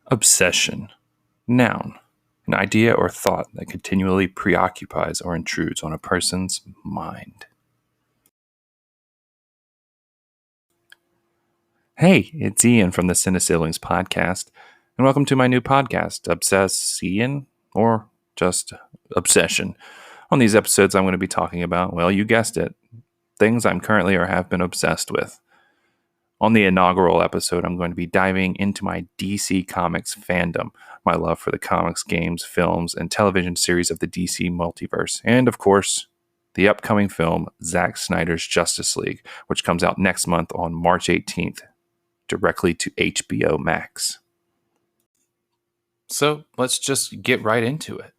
Obsession. Noun. An idea or thought that continually preoccupies or intrudes on a person's mind. Hey, it's Ian from the Cine-Siblings podcast, and welcome to my new podcast, ObesessIAN, or just Obsession. On these episodes, I'm going to be talking about, well, you guessed it, things I'm currently or have been obsessed with. On the inaugural episode, I'm going to be diving into my DC Comics fandom, my love for the comics, games, films, and television series of the DC multiverse, and of course, the upcoming film Zack Snyder's Justice League, which comes out next month on March 18th, directly to HBO Max. So let's just get right into it.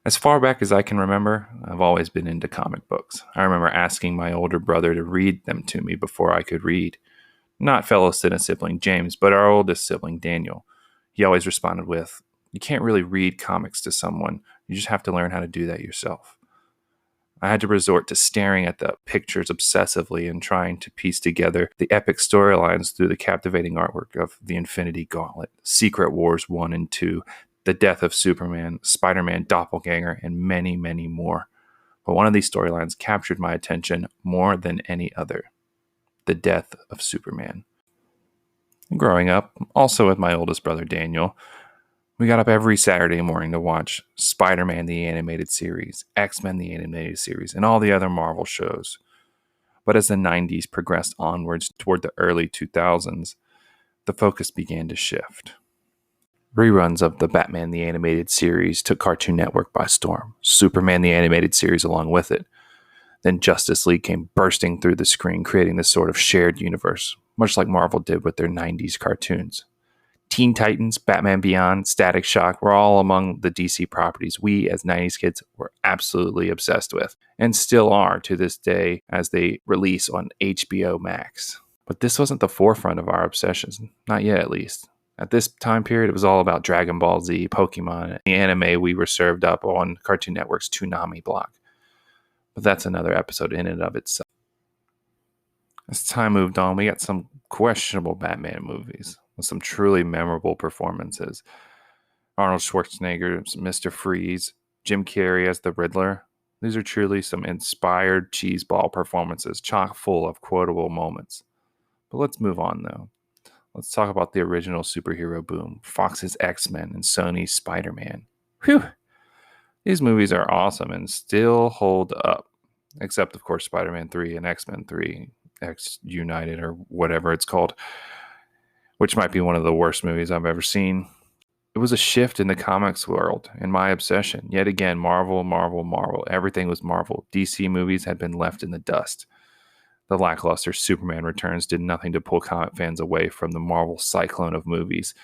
As far back as I can remember, I've always been into comic books. I remember asking my older brother to read them to me before I could read. Not fellow Cine-Sibling James, but our oldest sibling Daniel. He always responded with, "You can't really read comics to someone. You just have to learn how to do that yourself." I had to resort to staring at the pictures obsessively and trying to piece together the epic storylines through the captivating artwork of The Infinity Gauntlet, Secret Wars 1 and 2, The Death of Superman, Spider-Man Doppelganger, and many, many more. But one of these storylines captured my attention more than any other: the death of Superman. Growing up, also with my oldest brother Daniel, we got up every Saturday morning to watch Spider-Man the Animated Series, X-Men the Animated Series, and all the other Marvel shows. But as the 90s progressed onwards toward the early 2000s, the focus began to shift. Reruns of the Batman the Animated Series took Cartoon Network by storm, Superman the Animated Series along with it. Then Justice League came bursting through the screen, creating this sort of shared universe, much like Marvel did with their 90s cartoons. Teen Titans, Batman Beyond, Static Shock were all among the DC properties we as 90s kids were absolutely obsessed with, and still are to this day as they release on HBO Max. But this wasn't the forefront of our obsessions, not yet at least. At this time period, it was all about Dragon Ball Z, Pokemon, the anime we were served up on Cartoon Network's Toonami block. But that's another episode in and of itself. As time moved on, we got some questionable Batman movies with some truly memorable performances. Arnold Schwarzenegger's Mr. Freeze, Jim Carrey as the Riddler. These are truly some inspired cheeseball performances, chock full of quotable moments. But let's move on, though. Let's talk about the original superhero boom, Fox's X-Men and Sony's Spider-Man. Whew! These movies are awesome and still hold up. Except, of course, Spider-Man 3 and X-Men 3, X United, or whatever it's called, which might be one of the worst movies I've ever seen. It was a shift in the comics world and my obsession. Yet again, Marvel, Marvel, Marvel. Everything was Marvel. DC movies had been left in the dust. The lackluster Superman Returns did nothing to pull comic fans away from the Marvel cyclone of movies,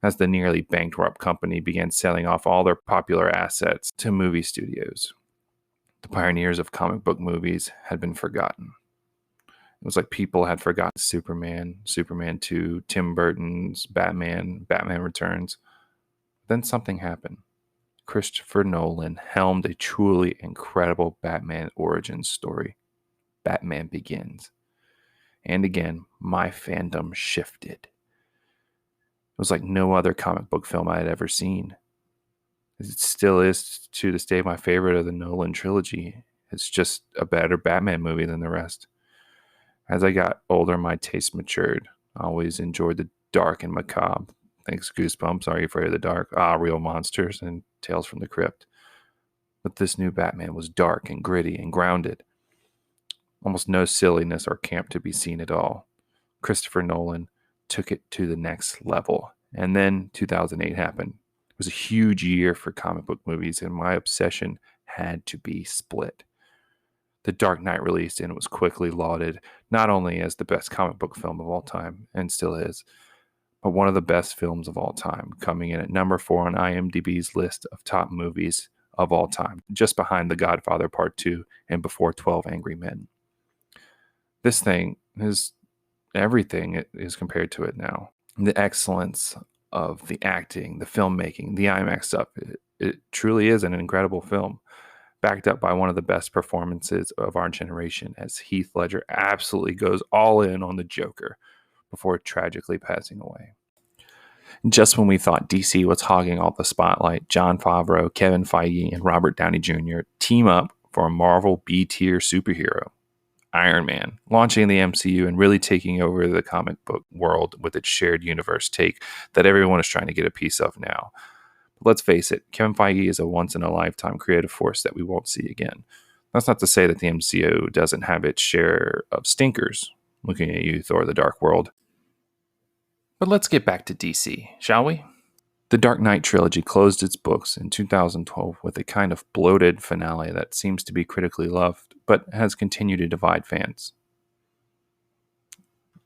as the nearly bankrupt company began selling off all their popular assets to movie studios. The pioneers of comic book movies had been forgotten. It was like people had forgotten Superman, Superman 2, Tim Burton's Batman, Batman Returns. Then something happened. Christopher Nolan helmed a truly incredible Batman origin story. Batman Begins. And again, my fandom shifted. It was like no other comic book film I had ever seen. It still is to this day my favorite of the Nolan trilogy. It's just a better Batman movie than the rest. As I got older, my taste matured. I always enjoyed the dark and macabre. Thanks, Goosebumps, Are You Afraid of the Dark? Real Monsters, and Tales from the Crypt. But this new Batman was dark and gritty and grounded. Almost no silliness or camp to be seen at all. Christopher Nolan took it to the next level. And then 2008 happened. It was a huge year for comic book movies, and my obsession had to be split. The Dark Knight released, and it was quickly lauded not only as the best comic book film of all time, and still is, but one of the best films of all time, coming in at number 4 on IMDb's list of top movies of all time, just behind The Godfather Part 2 and before 12 Angry Men. This thing is everything is compared to it now. The excellence of the acting, the filmmaking, the IMAX stuff, it truly is an incredible film, backed up by one of the best performances of our generation as Heath Ledger absolutely goes all in on the Joker before tragically passing away. Just when we thought DC was hogging all the spotlight, Jon Favreau, Kevin Feige, and Robert Downey Jr. team up for a Marvel B-tier superhero, Iron Man, launching the MCU and really taking over the comic book world with its shared universe take that everyone is trying to get a piece of now. But let's face it, Kevin Feige is a once-in-a-lifetime creative force that we won't see again. That's not to say that the MCU doesn't have its share of stinkers. Looking at you, Thor: The Dark World. But let's get back to DC, shall we? The Dark Knight trilogy closed its books in 2012 with a kind of bloated finale that seems to be critically loved, but has continued to divide fans.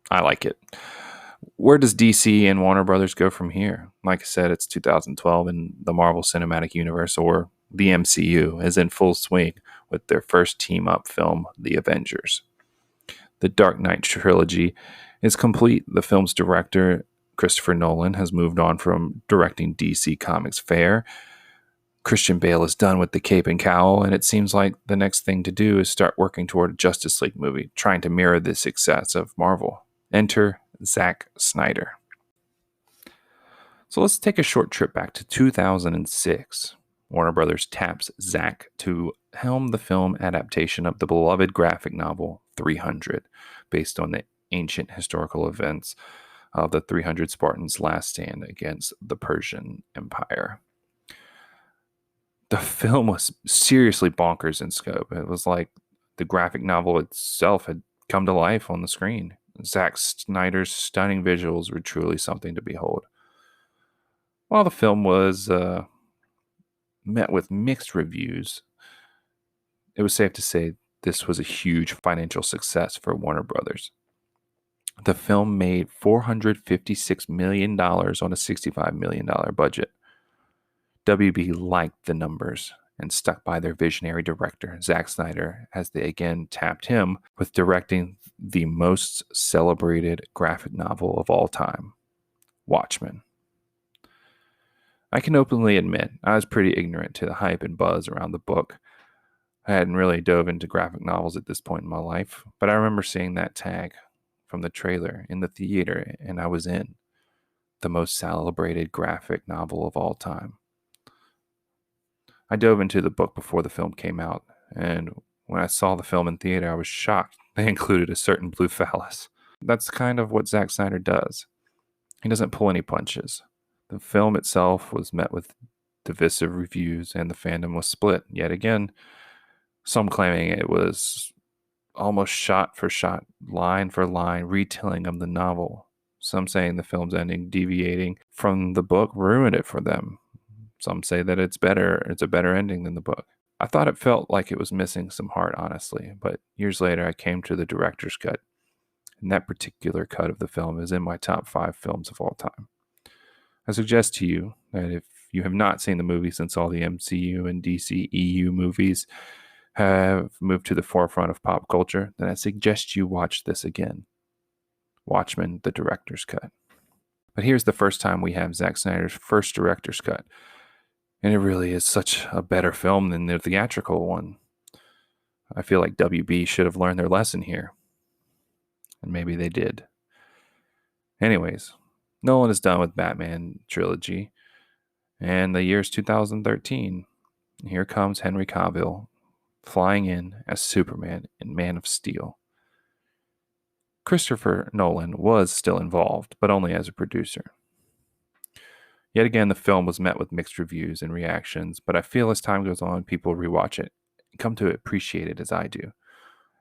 I like it. Where does DC and Warner Brothers go from here? Like I said, it's 2012 and the Marvel Cinematic Universe, or the MCU, is in full swing with their first team-up film, The Avengers. The Dark Knight trilogy is complete. The film's director, Christopher Nolan, has moved on from directing DC Comics fare. Christian Bale is done with the cape and cowl, and it seems like the next thing to do is start working toward a Justice League movie, trying to mirror the success of Marvel. Enter Zack Snyder. So let's take a short trip back to 2006. Warner Brothers taps Zack to helm the film adaptation of the beloved graphic novel 300, based on the ancient historical events of the 300 Spartans' last stand against the Persian Empire. The film was seriously bonkers in scope. It was like the graphic novel itself had come to life on the screen. Zack Snyder's stunning visuals were truly something to behold. While the film was met with mixed reviews, it was safe to say this was a huge financial success for Warner Brothers. The film made $456 million on a $65 million budget. WB liked the numbers and stuck by their visionary director, Zack Snyder, as they again tapped him with directing the most celebrated graphic novel of all time, Watchmen. I can openly admit I was pretty ignorant to the hype and buzz around the book. I hadn't really dove into graphic novels at this point in my life, but I remember seeing that tag from the trailer in the theater, and I was in. The most celebrated graphic novel of all time. I dove into the book before the film came out, and when I saw the film in theater, I was shocked they included a certain blue phallus. That's kind of what Zack Snyder does. He doesn't pull any punches. The film itself was met with divisive reviews, and the fandom was split yet again. Some claiming it was almost shot for shot, line for line retelling of the novel. Some saying the film's ending deviating from the book ruined it for them. Some say that it's a better ending than the book. I thought it felt like it was missing some heart, honestly, but years later I came to the director's cut, and that particular cut of the film is in my top 5 films of all time. I suggest to you that if you have not seen the movie since all the MCU and DC EU movies have moved to the forefront of pop culture, then I suggest you watch this again. Watchmen, the director's cut. But here's the first time we have Zack Snyder's first director's cut, and it really is such a better film than the theatrical one. I feel like WB should have learned their lesson here, and maybe they did. Anyways, Nolan is done with Batman trilogy, and the year's 2013. Here comes Henry Cavill, flying in as Superman in Man of Steel. Christopher Nolan was still involved, but only as a producer. Yet again, the film was met with mixed reviews and reactions, but I feel as time goes on, people rewatch it and come to appreciate it as I do.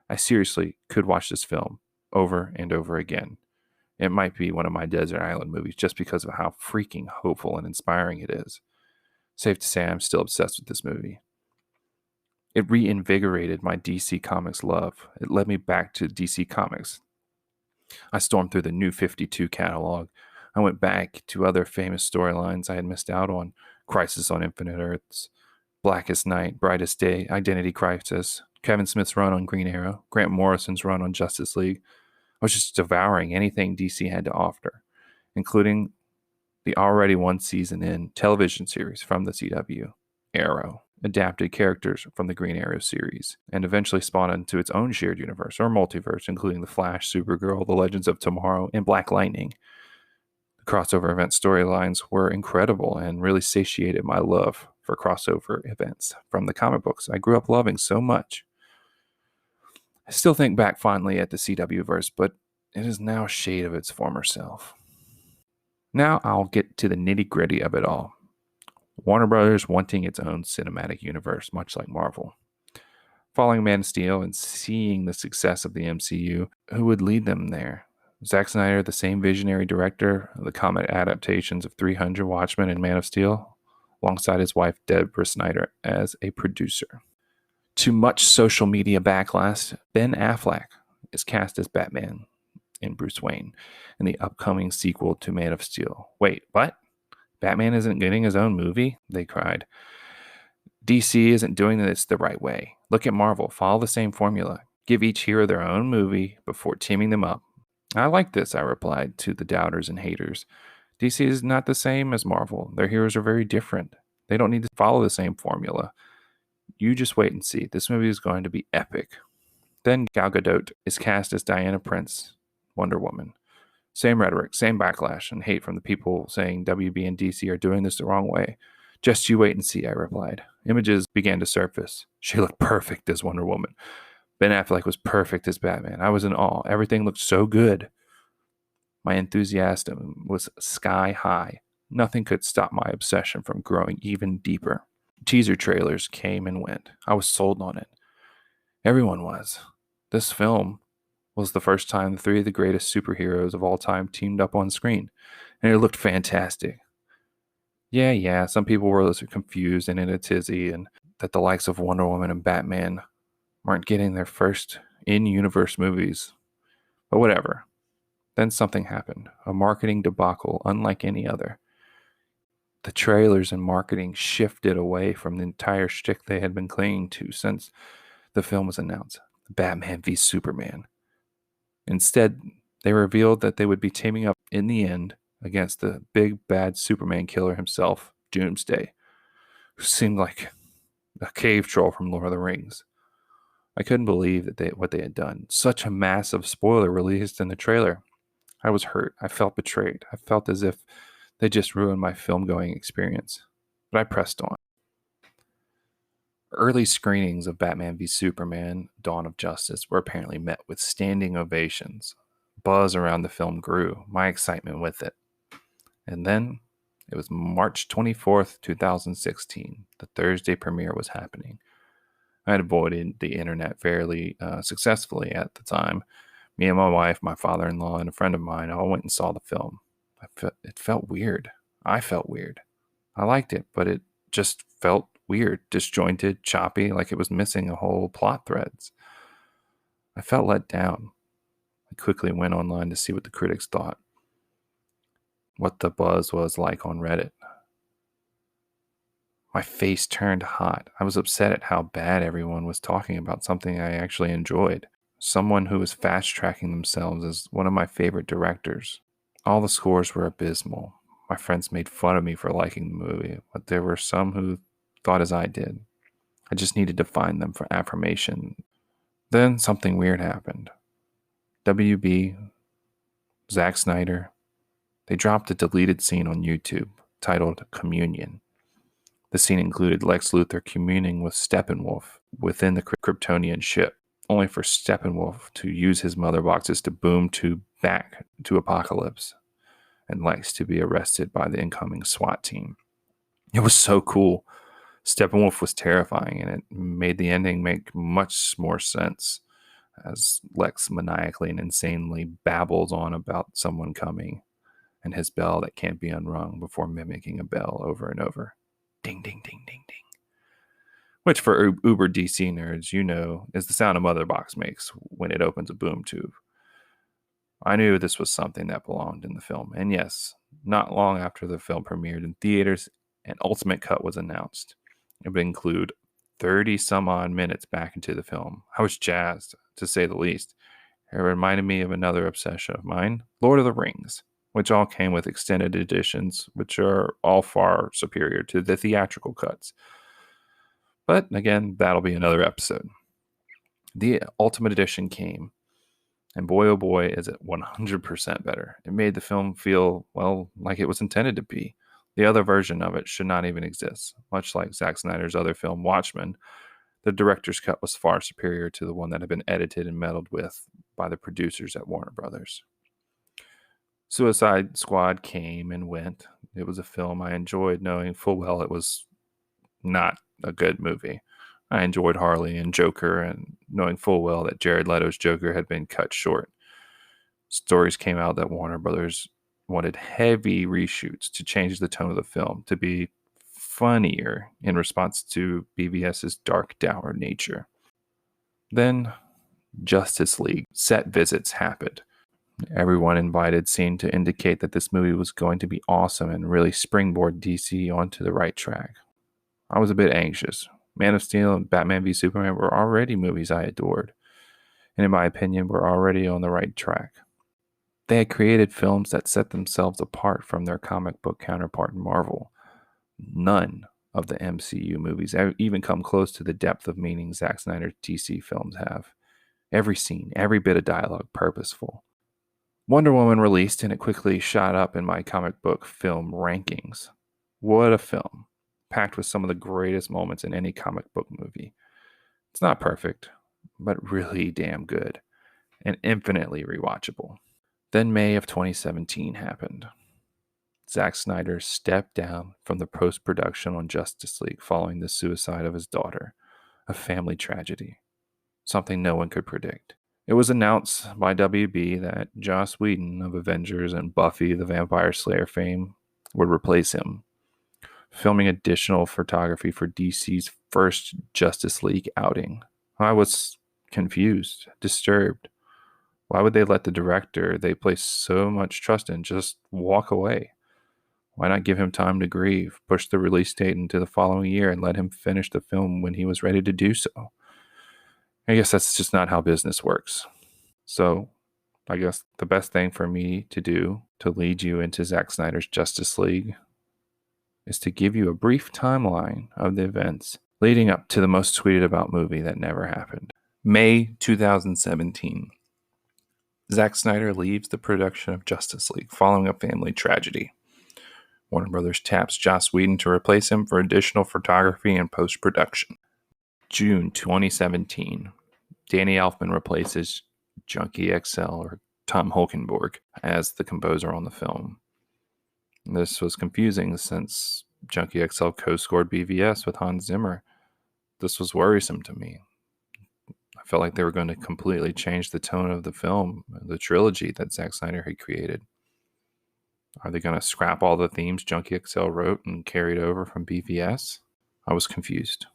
I seriously could watch this film over and over again. It might be one of my desert island movies just because of how freaking hopeful and inspiring it is. Safe to say I'm still obsessed with this movie. It reinvigorated my DC Comics love. It led me back to DC Comics. I stormed through the New 52 catalog. I went back to other famous storylines I had missed out on. Crisis on Infinite Earths, Blackest Night, Brightest Day, Identity Crisis, Kevin Smith's run on Green Arrow, Grant Morrison's run on Justice League. I was just devouring anything DC had to offer, including the already one season in television series from the CW, Arrow, adapted characters from the Green Arrow series, and eventually spawned into its own shared universe or multiverse, including The Flash, Supergirl, The Legends of Tomorrow, and Black Lightning. The crossover event storylines were incredible and really satiated my love for crossover events from the comic books I grew up loving so much. I still think back fondly at the CW verse, but it is now a shade of its former self. Now I'll get to the nitty-gritty of it all. Warner Brothers wanting its own cinematic universe, much like Marvel. Following Man of Steel and seeing the success of the MCU, who would lead them there? Zack Snyder, the same visionary director of the comic adaptations of 300, Watchmen, and Man of Steel, alongside his wife Deborah Snyder as a producer. To much social media backlash, Ben Affleck is cast as Batman and Bruce Wayne in the upcoming sequel to Man of Steel. Wait, what? Batman isn't getting his own movie? They cried. DC isn't doing this the right way. Look at Marvel. Follow the same formula. Give each hero their own movie before teaming them up. I like this, I replied to the doubters and haters. DC is not the same as Marvel. Their heroes are very different. They don't need to follow the same formula. You just wait and see. This movie is going to be epic. Then Gal Gadot is cast as Diana Prince, Wonder Woman. Same rhetoric, same backlash, and hate from the people saying WB and DC are doing this the wrong way. Just you wait and see, I replied. Images began to surface. She looked perfect as Wonder Woman. Ben Affleck was perfect as Batman. I was in awe. Everything looked so good. My enthusiasm was sky high. Nothing could stop my obsession from growing even deeper. Teaser trailers came and went. I was sold on it. Everyone was. This film was the first time the three of the greatest superheroes of all time teamed up on screen, and it looked fantastic. Yeah, some people were confused and in a tizzy, and that the likes of Wonder Woman and Batman weren't getting their first in-universe movies. But whatever. Then something happened, a marketing debacle unlike any other. The trailers and marketing shifted away from the entire shtick they had been clinging to since the film was announced, Batman v Superman. Instead, they revealed that they would be teaming up in the end against the big bad Superman killer himself, Doomsday, who seemed like a cave troll from Lord of the Rings. I couldn't believe what they had done. Such a massive spoiler released in the trailer. I was hurt. I felt betrayed. I felt as if they just ruined my film-going experience. But I pressed on. Early screenings of Batman v Superman, Dawn of Justice, were apparently met with standing ovations. Buzz around the film grew, my excitement with it. And then, it was March 24th, 2016. The Thursday premiere was happening. I had avoided the internet fairly successfully at the time. Me and my wife, my father-in-law, and a friend of mine all went and saw the film. It felt weird. I felt weird. I liked it, but it just felt weird, disjointed, choppy, like it was missing a whole plot threads. I felt let down. I quickly went online to see what the critics thought, what the buzz was like on Reddit. My face turned hot. I was upset at how bad everyone was talking about something I actually enjoyed. Someone who was fast-tracking themselves as one of my favorite directors. All the scores were abysmal. My friends made fun of me for liking the movie, but there were some who thought as I did. I just needed to find them for affirmation. Then something weird happened. WB, Zack Snyder, they dropped a deleted scene on YouTube titled Communion. The scene included Lex Luthor communing with Steppenwolf within the Kryptonian ship, only for Steppenwolf to use his mother boxes to boom tube back to Apocalypse, and Lex to be arrested by the incoming SWAT team. It was so cool. Steppenwolf was terrifying, and it made the ending make much more sense as Lex maniacally and insanely babbles on about someone coming and his bell that can't be unrung before mimicking a bell over and over. Ding, ding, ding, ding, ding. Which for uber DC nerds, you know, is the sound a mother box makes when it opens a boom tube. I knew this was something that belonged in the film. And yes, not long after the film premiered in theaters, an ultimate cut was announced. It would include 30 some odd minutes back into the film. I was jazzed, to say the least. It reminded me of another obsession of mine, Lord of the Rings, which all came with extended editions, which are all far superior to the theatrical cuts. But again, that'll be another episode. The Ultimate Edition came. And boy, oh boy, is it 100% better. It made the film feel, well, like it was intended to be. The other version of it should not even exist. Much like Zack Snyder's other film, Watchmen, the director's cut was far superior to the one that had been edited and meddled with by the producers at Warner Brothers. Suicide Squad came and went. It was a film I enjoyed, knowing full well it was not a good movie. I enjoyed Harley and Joker, and knowing full well that Jared Leto's Joker had been cut short. Stories came out that Warner Brothers wanted heavy reshoots to change the tone of the film to be funnier in response to BVS's dark, dour nature. Then Justice League set visits happened. Everyone invited seemed to indicate that this movie was going to be awesome and really springboard DC onto the right track. I was a bit anxious. Man of Steel and Batman v Superman were already movies I adored, and in my opinion were already on the right track. They had created films that set themselves apart from their comic book counterpart in Marvel. None of the MCU movies even come close to the depth of meaning Zack Snyder's DC films have. Every scene, every bit of dialogue purposeful. Wonder Woman released, and it quickly shot up in my comic book film rankings. What a film, packed with some of the greatest moments in any comic book movie. It's not perfect, but really damn good, and infinitely rewatchable. Then May of 2017 happened. Zack Snyder stepped down from the post-production on Justice League following the suicide of his daughter, a family tragedy, something no one could predict. It was announced by WB that Joss Whedon of Avengers and Buffy the Vampire Slayer fame would replace him, filming additional photography for DC's first Justice League outing. I was confused, disturbed. Why would they let the director they place so much trust in just walk away? Why not give him time to grieve, push the release date into the following year, and let him finish the film when he was ready to do so? I guess that's just not how business works. So I guess the best thing for me to do to lead you into Zack Snyder's Justice League is to give you a brief timeline of the events leading up to the most tweeted about movie that never happened. May 2017. Zack Snyder leaves the production of Justice League following a family tragedy. Warner Brothers taps Joss Whedon to replace him for additional photography and post-production. June 2017. Danny Elfman replaces Junkie XL, or Tom Holkenborg, as the composer on the film. This was confusing since Junkie XL co-scored BVS with Hans Zimmer. This was worrisome to me. I felt like they were going to completely change the tone of the film, the trilogy that Zack Snyder had created. Are they going to scrap all the themes Junkie XL wrote and carried over from BVS? I was confused.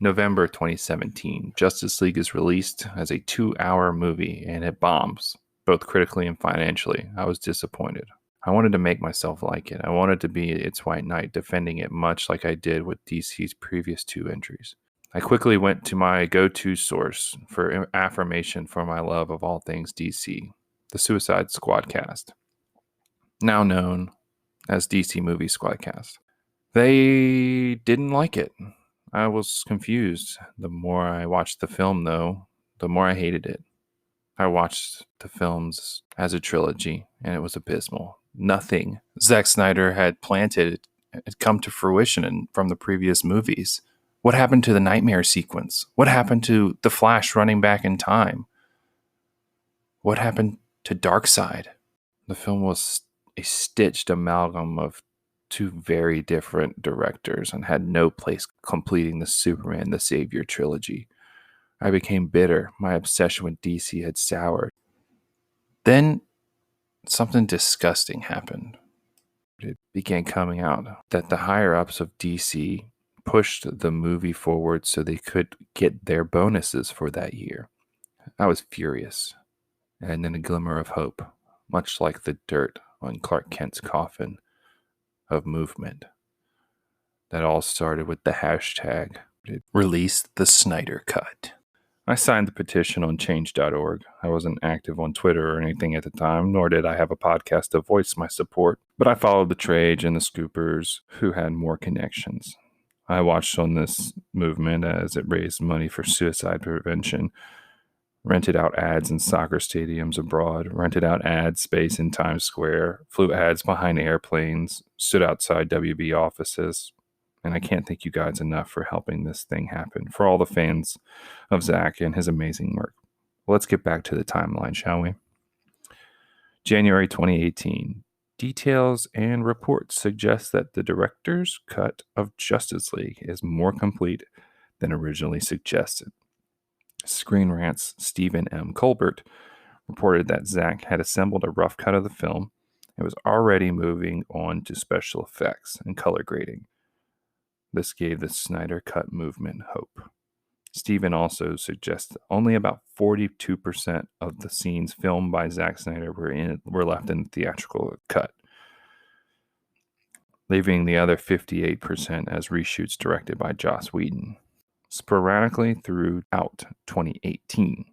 November 2017, Justice League is released as a 2-hour movie, and it bombs, both critically and financially. I was disappointed. I wanted to make myself like it. I wanted to be its White Knight, defending it much like I did with DC's previous 2 entries. I quickly went to my go-to source for affirmation for my love of all things DC, the Suicide Squad cast, now known as DC Movie Squadcast. They didn't like it. I was confused. The more I watched the film, though, the more I hated it. I watched the films as a trilogy, and it was abysmal. Nothing Zack Snyder had planted had come to fruition from the previous movies. What happened to the nightmare sequence? What happened to the Flash running back in time? What happened to Darkseid? The film was a stitched amalgam of 2 very different directors and had no place completing the Superman the Savior trilogy. I became bitter. My obsession with DC had soured. Then something disgusting happened. It began coming out that the higher-ups of DC pushed the movie forward so they could get their bonuses for that year. I was furious. And then a glimmer of hope, much like the dirt on Clark Kent's coffin of movement. That all started with the hashtag releasethesnydercut. I signed the petition on change.org. I wasn't active on Twitter or anything at the time, nor did I have a podcast to voice my support, but I followed the trades and the scoopers who had more connections. I watched on this movement as it raised money for suicide prevention, rented out ads in soccer stadiums abroad, rented out ad space in Times Square, flew ads behind airplanes, stood outside WB offices. And I can't thank you guys enough for helping this thing happen, for all the fans of Zack and his amazing work. Let's get back to the timeline, shall we? January 2018. Details and reports suggest that the director's cut of Justice League is more complete than originally suggested. Screen Rant's Stephen M. Colbert reported that Zack had assembled a rough cut of the film and was already moving on to special effects and color grading. This gave the Snyder Cut movement hope. Stephen also suggests only about 42% of the scenes filmed by Zack Snyder were left in the theatrical cut, leaving the other 58% as reshoots directed by Joss Whedon. Sporadically throughout 2018,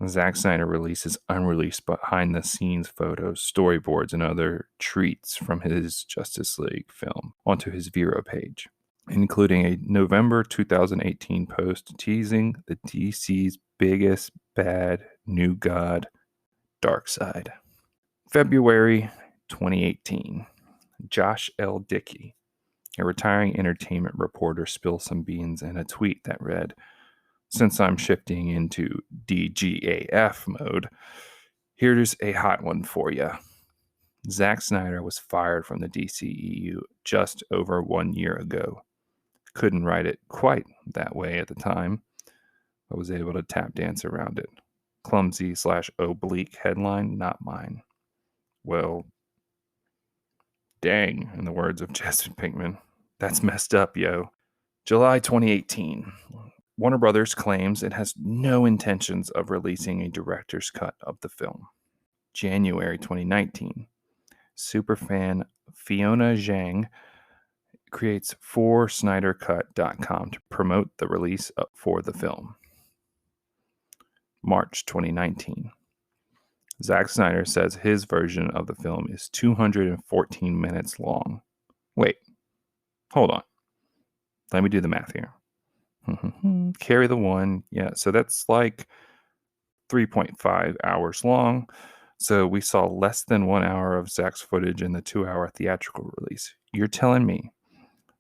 Zack Snyder releases unreleased behind-the-scenes photos, storyboards, and other treats from his Justice League film onto his Vero page, including a November 2018 post teasing the DC's biggest bad new god, Darkseid. February 2018, Josh L. Dickey, a retiring entertainment reporter, spills some beans in a tweet that read, "Since I'm shifting into DGAF mode, here's a hot one for you. Zack Snyder was fired from the DCEU just over 1 year ago. Couldn't write it quite that way at the time, but was able to tap dance around it. Clumsy/oblique headline, not mine." Well, dang, in the words of Jesse Pinkman. That's messed up, yo. July 2018. Warner Brothers claims it has no intentions of releasing a director's cut of the film. January 2019. Superfan Fiona Zhang creates 4snydercut.com to promote the release for the film. March 2019. Zack Snyder says his version of the film is 214 minutes long. Wait, hold on. Let me do the math here. Carry the one. Yeah, so that's like 3.5 hours long. So we saw less than 1 hour of Zack's footage in the 2-hour theatrical release. You're telling me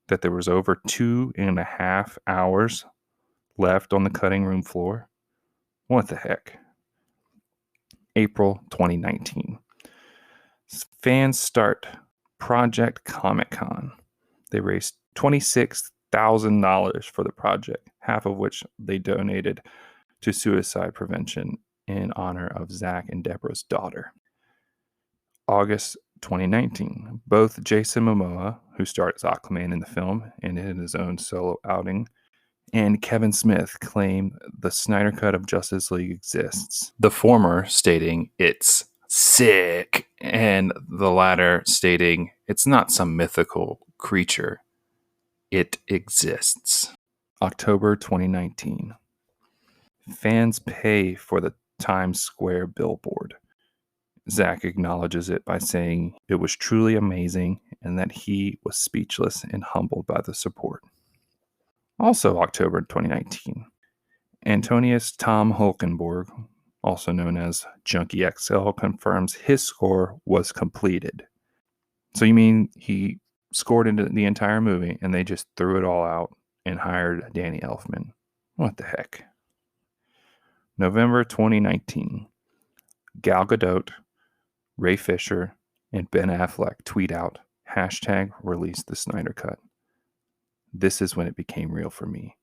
that there was over 2.5 hours left on the cutting room floor? What the heck? April 2019. Fans start Project Comic-Con. They raised $26,000 for the project, half of which they donated to suicide prevention in honor of Zack and Deborah's daughter. August 2019. Both Jason Momoa, who starred as Aquaman in the film and in his own solo outing, and Kevin Smith claim the Snyder Cut of Justice League exists. The former stating it's sick, and the latter stating it's not some mythical creature. It exists. October 2019. Fans pay for the Times Square billboard. Zack acknowledges it by saying it was truly amazing and that he was speechless and humbled by the support. Also October 2019, Antonius Tom Hulkenborg, also known as Junkie XL, confirms his score was completed. So you mean he scored into the entire movie and they just threw it all out and hired Danny Elfman? What the heck? November 2019, Gal Gadot, Ray Fisher, and Ben Affleck tweet out, #release the Snyder Cut. This is when it became real for me.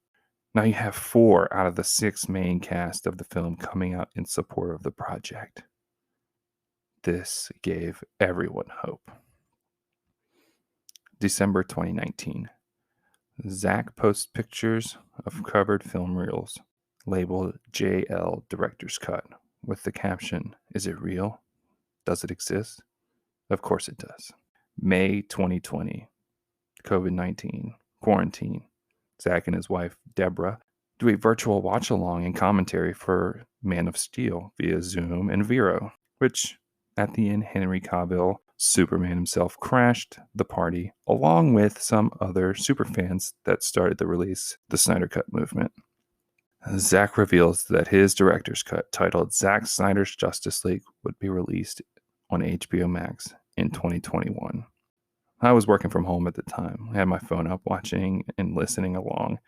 Now you have 4 out of the 6 main cast of the film coming out in support of the project. This gave everyone hope. December 2019. Zack posts pictures of covered film reels labeled JL Director's Cut with the caption, "Is it real? Does it exist?" Of course it does. May 2020. COVID-19. Quarantine. Zack and his wife, Deborah, do a virtual watch-along and commentary for Man of Steel via Zoom and Vero, which at the end, Henry Cavill, Superman himself, crashed the party along with some other superfans that started the Snyder Cut movement. Zack reveals that his director's cut, titled Zack Snyder's Justice League, would be released on HBO Max in 2021. I was working from home at the time. I had my phone up watching and listening along.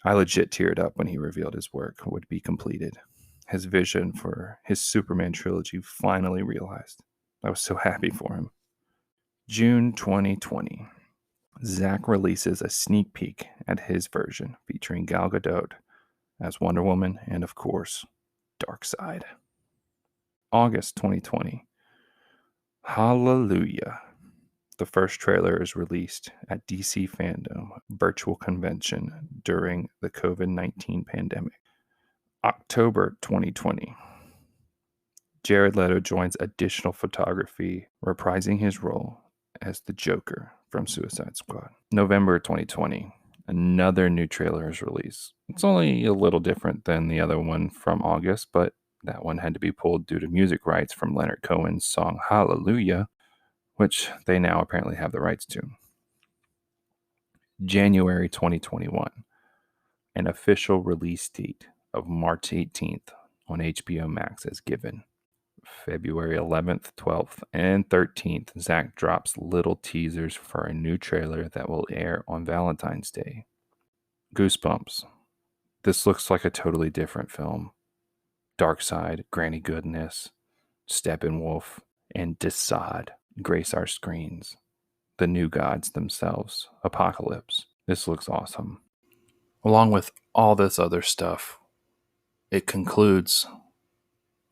I legit teared up when he revealed his work would be completed. His vision for his Superman trilogy finally realized. I was so happy for him. June 2020. Zack releases a sneak peek at his version featuring Gal Gadot as Wonder Woman and, of course, Darkseid. August 2020. Hallelujah. The first trailer is released at DC Fandom virtual convention during the COVID-19 pandemic. October 2020. Jared Leto joins additional photography, reprising his role as the Joker from Suicide Squad. November 2020. Another new trailer is released. It's only a little different than the other one from August, but that one had to be pulled due to music rights from Leonard Cohen's song Hallelujah, which they now apparently have the rights to. January 2021. An official release date of March 18th on HBO Max is given. February 11th, 12th, and 13th, Zack drops little teasers for a new trailer that will air on Valentine's Day. Goosebumps. This looks like a totally different film. Darkseid, Granny Goodness, Steppenwolf, and Desaad grace our screens. The new gods themselves. Apocalypse. This looks awesome. Along with all this other stuff, it concludes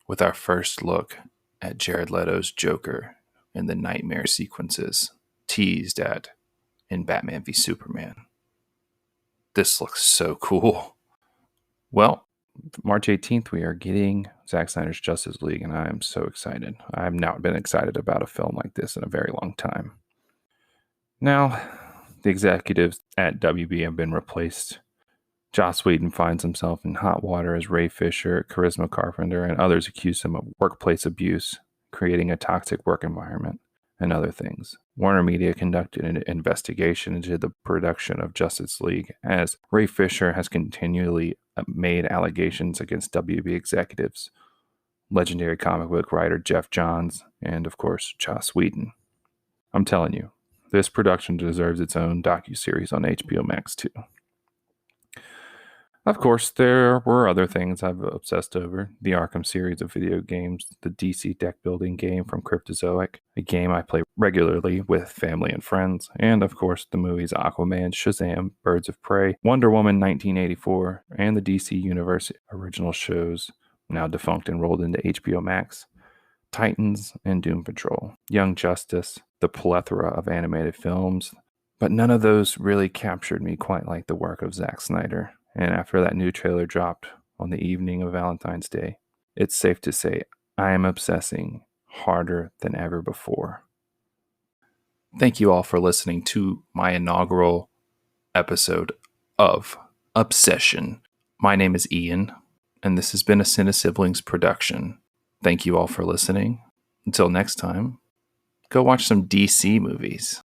with our first look at Jared Leto's Joker and the nightmare sequences teased at in Batman v Superman. This looks so cool. Well, March 18th, we are getting Zack Snyder's Justice League, and I am so excited. I have not been excited about a film like this in a very long time. Now, the executives at WB have been replaced. Joss Whedon finds himself in hot water as Ray Fisher, Charisma Carpenter, and others accuse him of workplace abuse, creating a toxic work environment, and other things. Warner Media conducted an investigation into the production of Justice League, as Ray Fisher has continually made allegations against WB executives, legendary comic book writer Jeff Johns, and of course, Joss Whedon. I'm telling you, this production deserves its own docuseries on HBO Max too. Of course, there were other things I've obsessed over. The Arkham series of video games, the DC deck building game from Cryptozoic, a game I play regularly with family and friends, and of course the movies Aquaman, Shazam, Birds of Prey, Wonder Woman 1984, and the DC Universe original shows, now defunct and rolled into HBO Max, Titans and Doom Patrol, Young Justice, the plethora of animated films, but none of those really captured me quite like the work of Zack Snyder. And after that new trailer dropped on the evening of Valentine's Day, it's safe to say I am obsessing harder than ever before. Thank you all for listening to my inaugural episode of Obsession. My name is Ian, and this has been a Cine-Siblings production. Thank you all for listening. Until next time, go watch some DC movies.